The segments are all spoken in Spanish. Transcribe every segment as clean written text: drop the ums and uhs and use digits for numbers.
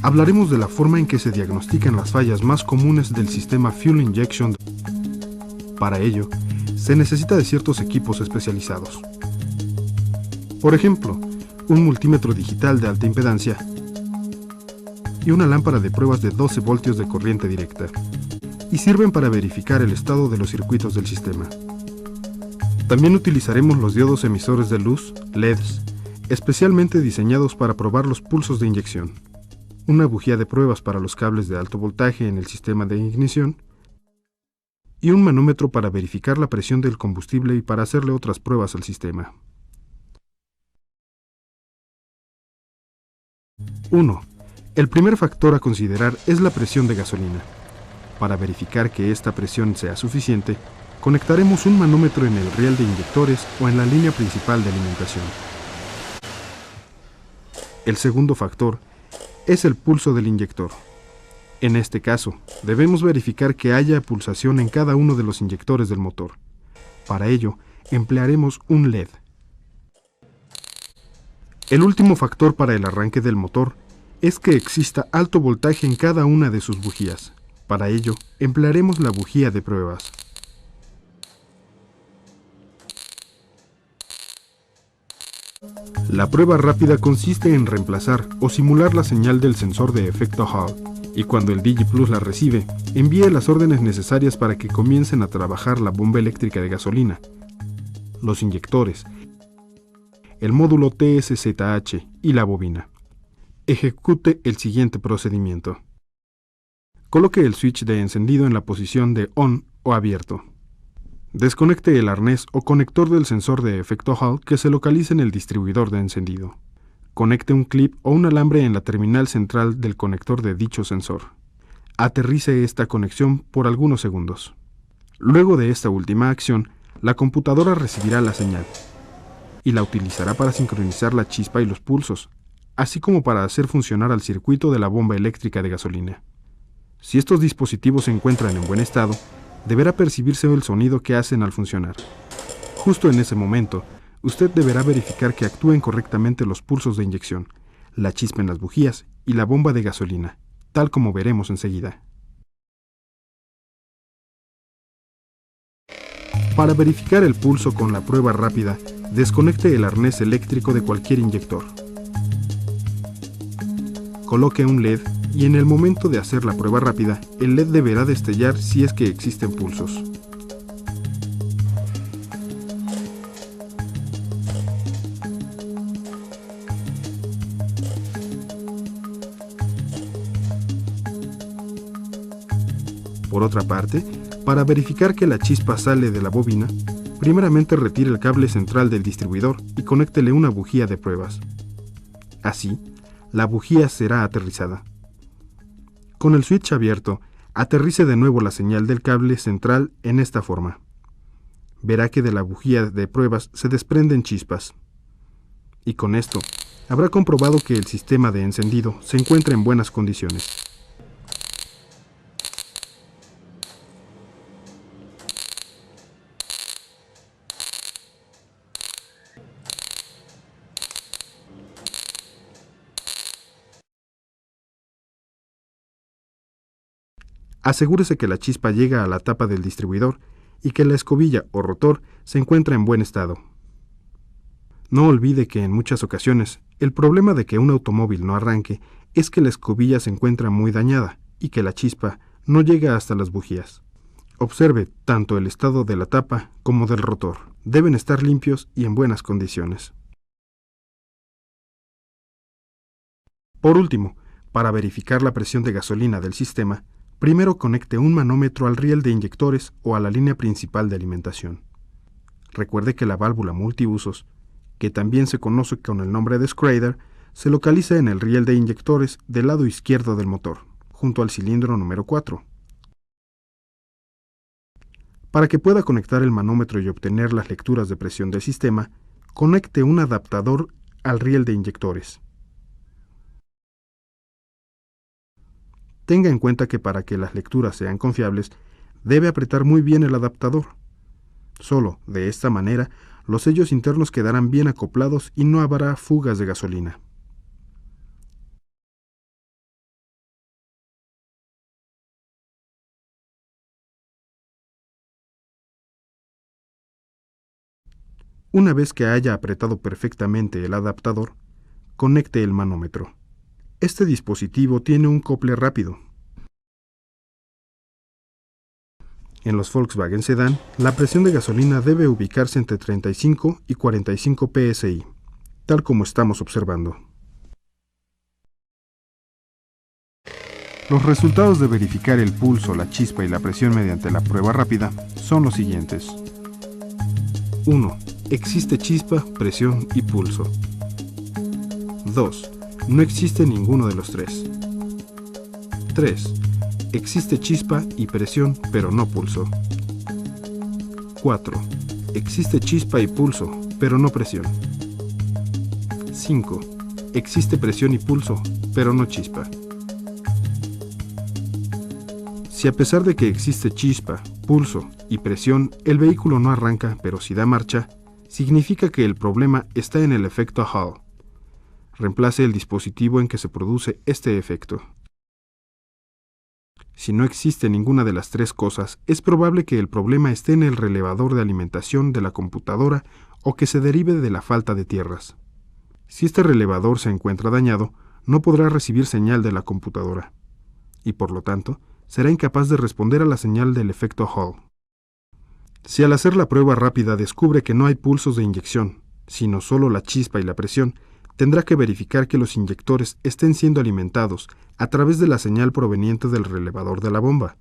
Hablaremos de la forma en que se diagnostican las fallas más comunes del sistema Fuel Injection. Para ello, se necesita de ciertos equipos especializados. Por ejemplo, un multímetro digital de alta impedancia y una lámpara de pruebas de 12 voltios de corriente directa, y sirven para verificar el estado de los circuitos del sistema. También utilizaremos los diodos emisores de luz, LEDs, especialmente diseñados para probar los pulsos de inyección, una bujía de pruebas para los cables de alto voltaje en el sistema de ignición, y un manómetro para verificar la presión del combustible y para hacerle otras pruebas al sistema. 1. El primer factor a considerar es la presión de gasolina. Para verificar que esta presión sea suficiente, conectaremos un manómetro en el riel de inyectores o en la línea principal de alimentación. El segundo factor es el pulso del inyector. En este caso, debemos verificar que haya pulsación en cada uno de los inyectores del motor. Para ello, emplearemos un LED. El último factor para el arranque del motor es que exista alto voltaje en cada una de sus bujías. Para ello, emplearemos la bujía de pruebas. La prueba rápida consiste en reemplazar o simular la señal del sensor de efecto Hall, y cuando el DigiPlus la recibe, envíe las órdenes necesarias para que comiencen a trabajar la bomba eléctrica de gasolina, los inyectores, el módulo TSZH y la bobina. Ejecute el siguiente procedimiento. Coloque el switch de encendido en la posición de ON o abierto. Desconecte el arnés o conector del sensor de efecto Hall que se localiza en el distribuidor de encendido. Conecte un clip o un alambre en la terminal central del conector de dicho sensor. Aterrice esta conexión por algunos segundos. Luego de esta última acción, la computadora recibirá la señal y la utilizará para sincronizar la chispa y los pulsos, así como para hacer funcionar al circuito de la bomba eléctrica de gasolina. Si estos dispositivos se encuentran en buen estado, deberá percibirse el sonido que hacen al funcionar. Justo en ese momento, usted deberá verificar que actúen correctamente los pulsos de inyección, la chispa en las bujías y la bomba de gasolina, tal como veremos enseguida. Para verificar el pulso con la prueba rápida, desconecte el arnés eléctrico de cualquier inyector. Coloque un LED y en el momento de hacer la prueba rápida, el LED deberá destellar si es que existen pulsos. Por otra parte, para verificar que la chispa sale de la bobina, primeramente retire el cable central del distribuidor y conéctele una bujía de pruebas. Así, la bujía será aterrizada. Con el switch abierto, aterrice de nuevo la señal del cable central en esta forma. Verá que de la bujía de pruebas se desprenden chispas. Y con esto, habrá comprobado que el sistema de encendido se encuentra en buenas condiciones. Asegúrese que la chispa llega a la tapa del distribuidor y que la escobilla o rotor se encuentra en buen estado. No olvide que en muchas ocasiones el problema de que un automóvil no arranque es que la escobilla se encuentra muy dañada y que la chispa no llega hasta las bujías. Observe tanto el estado de la tapa como del rotor. Deben estar limpios y en buenas condiciones. Por último, para verificar la presión de gasolina del sistema, primero conecte un manómetro al riel de inyectores o a la línea principal de alimentación. Recuerde que la válvula multiusos, que también se conoce con el nombre de Schrader, se localiza en el riel de inyectores del lado izquierdo del motor, junto al cilindro número 4. Para que pueda conectar el manómetro y obtener las lecturas de presión del sistema, conecte un adaptador al riel de inyectores. Tenga en cuenta que para que las lecturas sean confiables, debe apretar muy bien el adaptador. Solo de esta manera, los sellos internos quedarán bien acoplados y no habrá fugas de gasolina. Una vez que haya apretado perfectamente el adaptador, conecte el manómetro. Este dispositivo tiene un acople rápido. En los Volkswagen Sedán, la presión de gasolina debe ubicarse entre 35 y 45 psi, tal como estamos observando. Los resultados de verificar el pulso, la chispa y la presión mediante la prueba rápida son los siguientes. 1. Existe chispa, presión y pulso. 2. No existe ninguno de los tres. 3. Existe chispa y presión, pero no pulso. 4. Existe chispa y pulso, pero no presión. 5. Existe presión y pulso, pero no chispa. Si a pesar de que existe chispa, pulso y presión, el vehículo no arranca, pero sí da marcha, significa que el problema está en el efecto Hall. Reemplace el dispositivo en que se produce este efecto. Si no existe ninguna de las tres cosas, es probable que el problema esté en el relevador de alimentación de la computadora o que se derive de la falta de tierras. Si este relevador se encuentra dañado, no podrá recibir señal de la computadora, y por lo tanto, será incapaz de responder a la señal del efecto Hall. Si al hacer la prueba rápida descubre que no hay pulsos de inyección, sino solo la chispa y la presión, tendrá que verificar que los inyectores estén siendo alimentados a través de la señal proveniente del relevador de la bomba.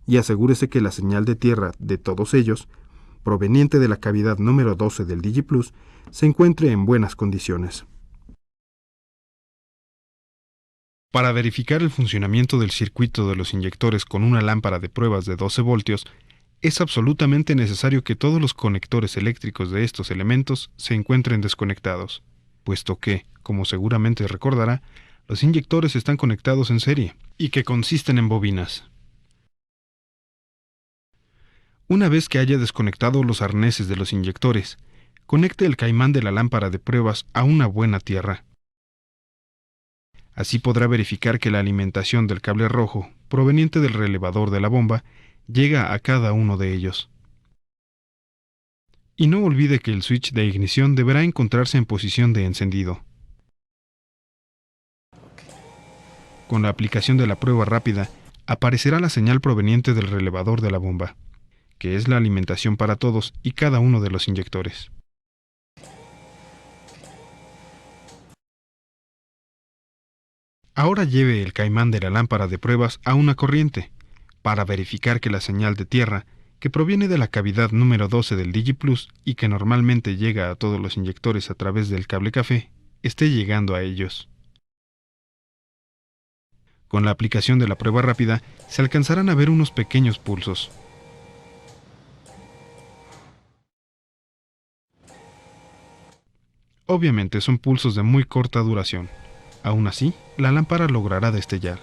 Y asegúrese que la señal de tierra de todos ellos, proveniente de la cavidad número 12 del DigiPlus, se encuentre en buenas condiciones. Para verificar el funcionamiento del circuito de los inyectores con una lámpara de pruebas de 12 voltios, es absolutamente necesario que todos los conectores eléctricos de estos elementos se encuentren desconectados, puesto que, como seguramente recordará, los inyectores están conectados en serie y que consisten en bobinas. Una vez que haya desconectado los arneses de los inyectores, conecte el caimán de la lámpara de pruebas a una buena tierra. Así podrá verificar que la alimentación del cable rojo, proveniente del relevador de la bomba, llega a cada uno de ellos. Y no olvide que el switch de ignición deberá encontrarse en posición de encendido. Con la aplicación de la prueba rápida, aparecerá la señal proveniente del relevador de la bomba, que es la alimentación para todos y cada uno de los inyectores. Ahora lleve el caimán de la lámpara de pruebas a una corriente, para verificar que la señal de tierra, que proviene de la cavidad número 12 del DigiPlus y que normalmente llega a todos los inyectores a través del cable café, esté llegando a ellos. Con la aplicación de la prueba rápida, se alcanzarán a ver unos pequeños pulsos. Obviamente son pulsos de muy corta duración. Aún así, la lámpara logrará destellar.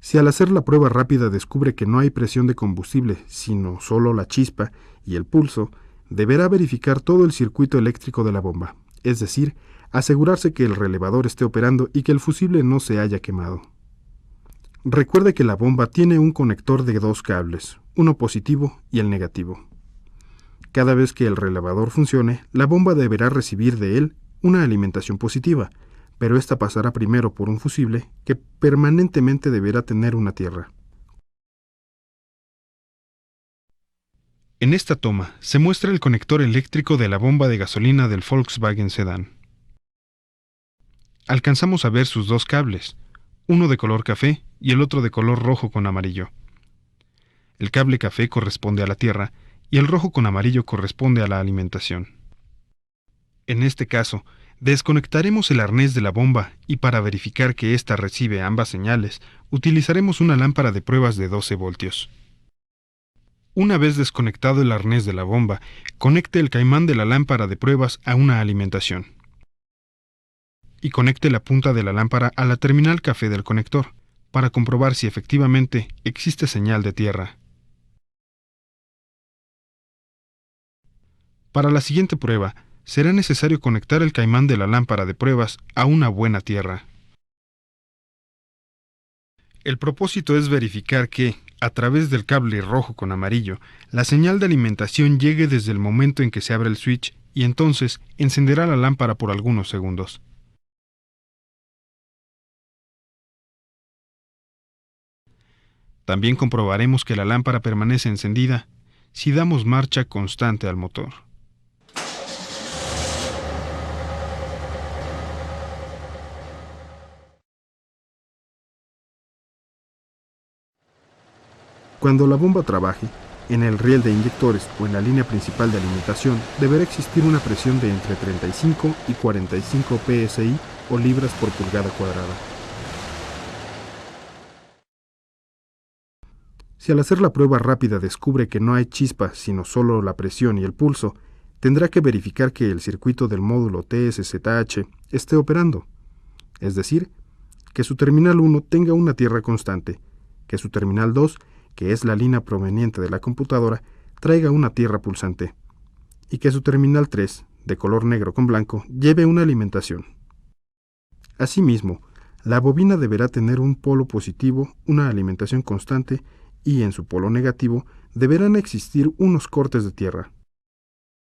Si al hacer la prueba rápida descubre que no hay presión de combustible, sino solo la chispa y el pulso, deberá verificar todo el circuito eléctrico de la bomba, es decir, asegurarse que el relevador esté operando y que el fusible no se haya quemado. Recuerde que la bomba tiene un conector de dos cables, uno positivo y el negativo. Cada vez que el relevador funcione, la bomba deberá recibir de él una alimentación positiva, pero esta pasará primero por un fusible que permanentemente deberá tener una tierra. En esta toma se muestra el conector eléctrico de la bomba de gasolina del Volkswagen Sedán. Alcanzamos a ver sus dos cables, uno de color café y el otro de color rojo con amarillo. El cable café corresponde a la tierra y el rojo con amarillo corresponde a la alimentación. En este caso, desconectaremos el arnés de la bomba y para verificar que ésta recibe ambas señales, utilizaremos una lámpara de pruebas de 12 voltios. Una vez desconectado el arnés de la bomba, conecte el caimán de la lámpara de pruebas a una alimentación. Y conecte la punta de la lámpara a la terminal café del conector, para comprobar si efectivamente existe señal de tierra. Para la siguiente prueba, será necesario conectar el caimán de la lámpara de pruebas a una buena tierra. El propósito es verificar que, a través del cable rojo con amarillo, la señal de alimentación llegue desde el momento en que se abre el switch y entonces encenderá la lámpara por algunos segundos. También comprobaremos que la lámpara permanece encendida si damos marcha constante al motor. Cuando la bomba trabaje, en el riel de inyectores o en la línea principal de alimentación deberá existir una presión de entre 35 y 45 psi o libras por pulgada cuadrada. Si al hacer la prueba rápida descubre que no hay chispa sino solo la presión y el pulso, tendrá que verificar que el circuito del módulo TSZH esté operando, es decir, que su terminal 1 tenga una tierra constante, que su terminal 2, que es la línea proveniente de la computadora, traiga una tierra pulsante, y que su terminal 3, de color negro con blanco, lleve una alimentación. Asimismo, la bobina deberá tener un polo positivo, una alimentación constante, y en su polo negativo deberán existir unos cortes de tierra.